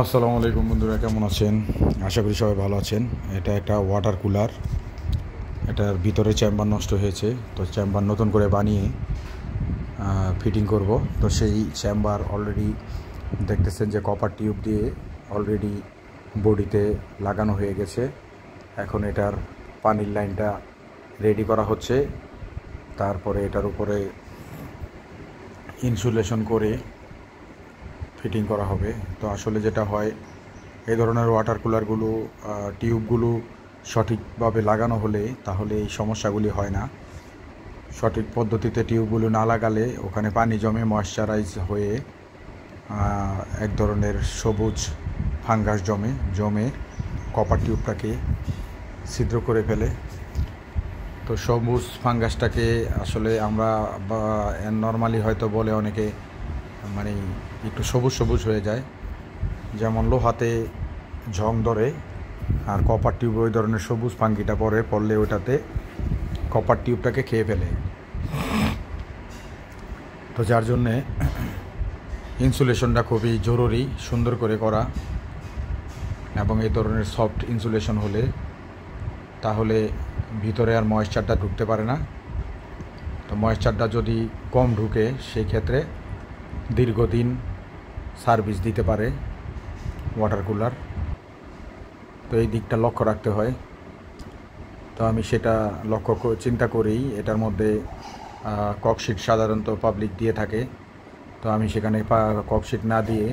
আসসালামু আলাইকুম বন্ধুরা, কেমন আছেন? আশা করি সবাই ভালো আছেন। এটা একটা ওয়াটার কুলার। এটার ভিতরে চেম্বার নষ্ট হয়েছে, তো চেম্বার নতুন করে বানিয়ে ফিটিং করব। তো সেই চেম্বার অলরেডি দেখতেছেন যে কপার টিউব দিয়ে অলরেডি বডিতে লাগানো হয়ে গেছে। এখন এটার পানির লাইনটা রেডি করা হচ্ছে, তারপরে এটার উপরে ইনসুলেশন করে ফিটিং করা হবে। তো আসলে যেটা হয়, এই ধরনের ওয়াটার কুলারগুলো টিউবগুলো সঠিকভাবে লাগানো হলে তাহলে এই সমস্যাগুলি হয় না। সঠিক পদ্ধতিতে টিউবগুলো না লাগালে ওখানে পানি জমে ময়েশ্চারাইজ হয়ে এক ধরনের সবুজ ফাঙ্গাস জমে কপার টিউবটাকে ছিদ্র করে ফেলে। তো সবুজ ফাঙ্গাসটাকে আসলে আমরা নর্মালি হয়তো বলে অনেকে, মানে একটু সবুজ সবুজ হয়ে যায়, যেমন লোহাতে ঝং ধরে, আর কপার টিউবে ওই ধরনের সবুজ ফাঙ্গিটা পড়লে ওটাতে কপার টিউবটাকে খেয়ে ফেলে। তো যার জন্যে ইনসুলেশনটা খুবই জরুরি, সুন্দর করে করা, এবং এই ধরনের সফট ইনসুলেশন হলে তাহলে ভিতরে আর ময়েশ্চারটা ঢুকতে পারে না। তো ময়েশ্চারটা যদি কম ঢুকে সেই ক্ষেত্রে দীর্ঘদিন সার্ভিস দিতে পারে ওয়াটার কুলার। তো এই দিকটা লক্ষ্য রাখতে হয়। তো আমি সেটা চিন্তা করেই এটার মধ্যে ককশিট সাধারণত পাবলিক দিয়ে থাকে। তো আমি সেখানে ককশিট না দিয়ে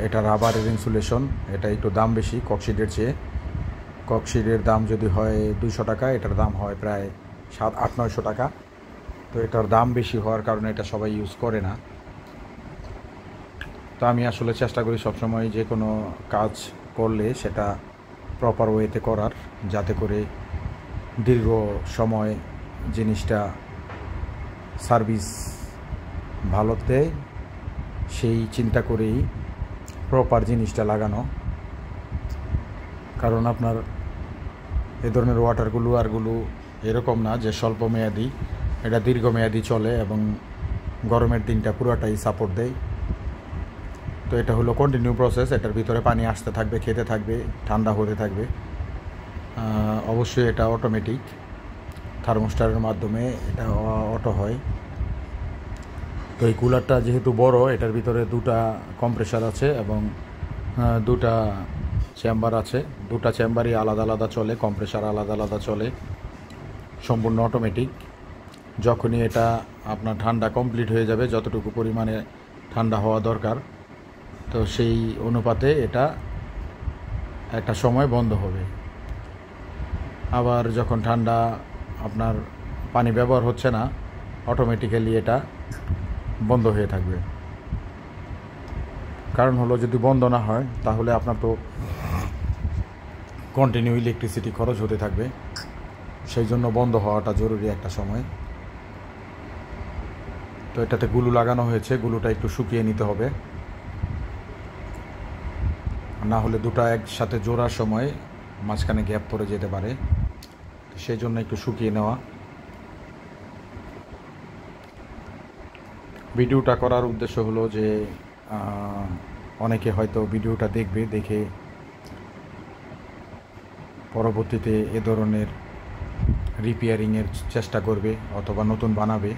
এটা রাবারের ইনসুলেশন, এটা একটু দাম বেশি ককশিটের চেয়ে। ককশিটের দাম যদি হয় 200 টাকা, এটার দাম হয় প্রায় 700-800-900 টাকা। তো এটার দাম বেশি হওয়ার কারণে এটা সবাই ইউজ করে না। তো আমি আসলে চেষ্টা করি সবসময় যে কোনো কাজ করলে সেটা প্রপার ওয়েতে করার, যাতে করে দীর্ঘ সময় জিনিসটা সার্ভিস ভালো দেয়, সেই চিন্তা করেই প্রপার জিনিসটা লাগানো। কারণ আপনার এ ধরনের ওয়াটার কুলারগুলো এরকম না যে স্বল্প মেয়াদি, এটা দীর্ঘমেয়াদী চলে এবং গরমের দিনটা পুরোটাই সাপোর্ট দেয়। তো এটা হলো কন্টিনিউ প্রসেস, এটার ভিতরে পানি আসতে থাকবে, খেতে থাকবে, ঠান্ডা হতে থাকবে। অবশ্যই এটা অটোমেটিক, থার্মোস্টারের মাধ্যমে এটা অটো হয়। তো এই কুলারটা যেহেতু বড়, এটার ভিতরে 2টা কম্প্রেসার আছে এবং 2টা চেম্বার আছে। 2টা চেম্বারই আলাদা আলাদা চলে, কম্প্রেসার আলাদা আলাদা চলে, সম্পূর্ণ অটোমেটিক। যখনই এটা আপনার ঠান্ডা কমপ্লিট হয়ে যাবে, যতটুকু পরিমাণে ঠান্ডা হওয়া দরকার, তো সেই অনুপাতে এটা একটা সময় বন্ধ হবে। আবার যখন ঠান্ডা আপনার পানি ব্যবহার হচ্ছে না, অটোমেটিক্যালি এটা বন্ধ হয়ে থাকবে। কারণ হলো, যদি বন্ধ না হয় তাহলে আপনার তো কন্টিনিউ ইলেকট্রিসিটি খরচ হতে থাকবে। সেই জন্য বন্ধ হওয়াটা জরুরি একটা সময়। তো এটাতে গুলু লাগানো হয়েছে, গুলুটা একটু শুকিয়ে নিতে হবে, না হলে দুটো একসাথে জোড়ার সময় মাঝখানে গ্যাপ পড়ে যেতে পারে। সেই জন্য একটু শুকিয়ে নেওয়া। ভিডিওটা করার উদ্দেশ্য হলো যে অনেকে হয়তো ভিডিওটা দেখবে, দেখে পরবর্তীতে এ ধরনের রিপেয়ারিংয়ের চেষ্টা করবে অথবা নতুন বানাবে।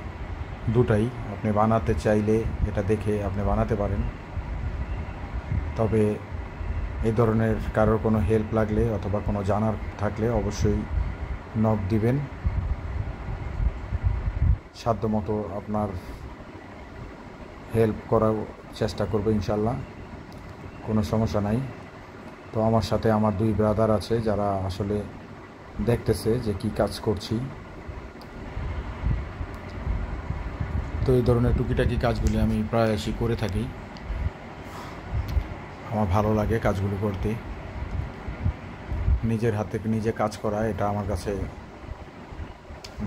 দুটাই আপনি বানাতে চাইলে এটা দেখে আপনি বানাতে পারেন। তবে এই ধরনের কারোর কোনো হেল্প লাগলে অথবা কোনো জানার থাকলে অবশ্যই নক দিবেন। সাধ্যমতো আপনার হেল্প করার চেষ্টা করবো ইনশাল্লাহ, কোনো সমস্যা নাই। তো আমার সাথে আমার 2 ব্রাদার আছে যারা আসলে দেখতেছে যে কি কাজ করছি। তো এই ধরনের টুকিটাকি কাজগুলি আমি প্রায়শই করে থাকি, আমার ভালো লাগে কাজগুলো করতে। নিজের হাতে নিজে কাজ করা, এটা আমার কাছে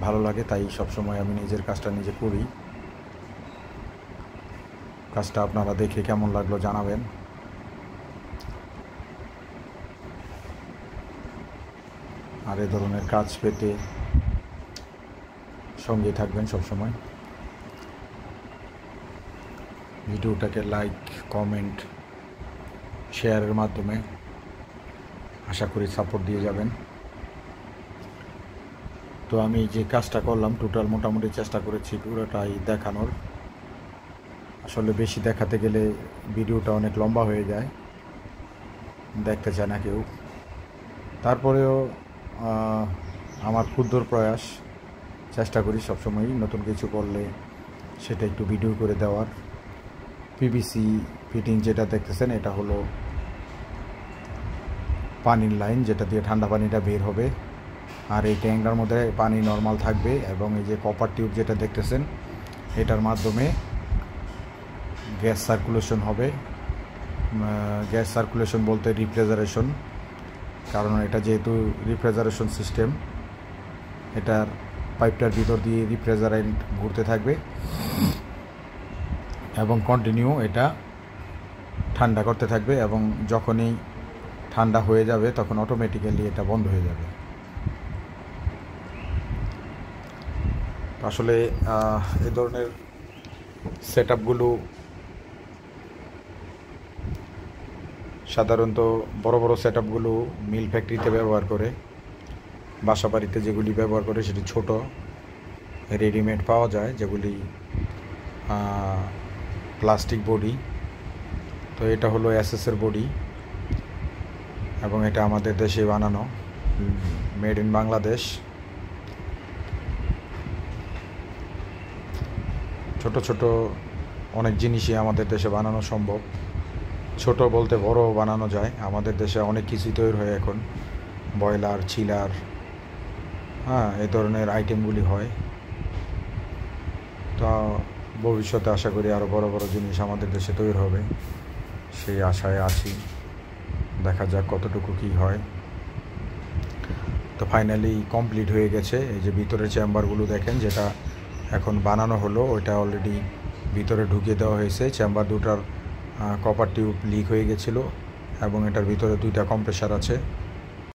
ভালো লাগে, তাই সবসময় আমি নিজের কাজটা নিজে করি। কাজটা আপনারা দেখে কেমন লাগলো জানাবেন। আর এ ধরনের কাজ পেতে সঙ্গে থাকবেন সবসময়। ভিডিওটাকে লাইক, কমেন্ট শেয়ারের মাধ্যমে। আশা করি সাপোর্ট দিয়ে যাবেন। তো আমি যে কাজটা করলাম টোটাল মোটামুটি চেষ্টা করেছি পুরোটাই দেখানোর। আসলে বেশি দেখাতে গেলে ভিডিওটা অনেক লম্বা হয়ে যায়, দেখতে চায় না কেউ। তারপরেও আমার ক্ষুদ্র প্রয়াস, চেষ্টা করি সবসময়ই নতুন কিছু করলে সেটা একটু ভিডিও করে দেওয়ার। পিভিসি ফিটিং যেটা দেখতেছেন এটা হলো পানির লাইন, যেটা দিয়ে ঠান্ডা পানিটা বের হবে। আর এই ট্যাঙ্কটার মধ্যে পানি নর্মাল থাকবে, এবং এই যে কপার টিউব যেটা দেখতেছেন এটার মাধ্যমে গ্যাস সার্কুলেশন হবে। গ্যাস সার্কুলেশন বলতে রিফ্রিজারেশন, কারণ এটা যেহেতু রিফ্রিজারেশন সিস্টেম, এটার পাইপটার ভিতর দিয়ে রিফ্রিজারেন্ট ঘুরতে থাকবে এবং কন্টিনিউ এটা ঠান্ডা করতে থাকবে, এবং যখনই ঠান্ডা হয়ে যাবে তখন অটোমেটিক্যালি এটা বন্ধ হয়ে যাবে। আসলে এই ধরনের সেটআপগুলো সাধারণত বড় বড় সেটআপগুলো মিল ফ্যাক্টরিতে ব্যবহার করে। বাসা বাড়িতে যেগুলি ব্যবহার করে সেটি ছোট রেডিমেড পাওয়া যায়, যেগুলি প্লাস্টিক বডি। তো এটা হলো এসএসের বডি, এবং এটা আমাদের দেশে বানানো, মেড ইন বাংলাদেশ। ছোট ছোট অনেক জিনিসই আমাদের দেশে বানানো সম্ভব। ছোট বলতে বড় বানানো যায়। আমাদের দেশে অনেক কিছুই তৈরি হয় এখন, বয়লার, চিলার, এই ধরনের আইটেমগুলি হয়। তো ভবিষ্যতে আশা করি আরও বড় বড় জিনিস আমাদের দেশে তৈরি হবে, সেই আশায় আছি। দেখা যাক কতটুকু কী হয়। তো ফাইনালি কমপ্লিট হয়ে গেছে। এই যে ভিতরের চেম্বারগুলো দেখেন, যেটা এখন বানানো হলো ওইটা অলরেডি ভিতরে ঢুকিয়ে দেওয়া হয়েছে। চেম্বার দুটার কপার টিউব লিক হয়ে গেছিলো, এবং এটার ভিতরে 2টা কম্প্রেসার আছে।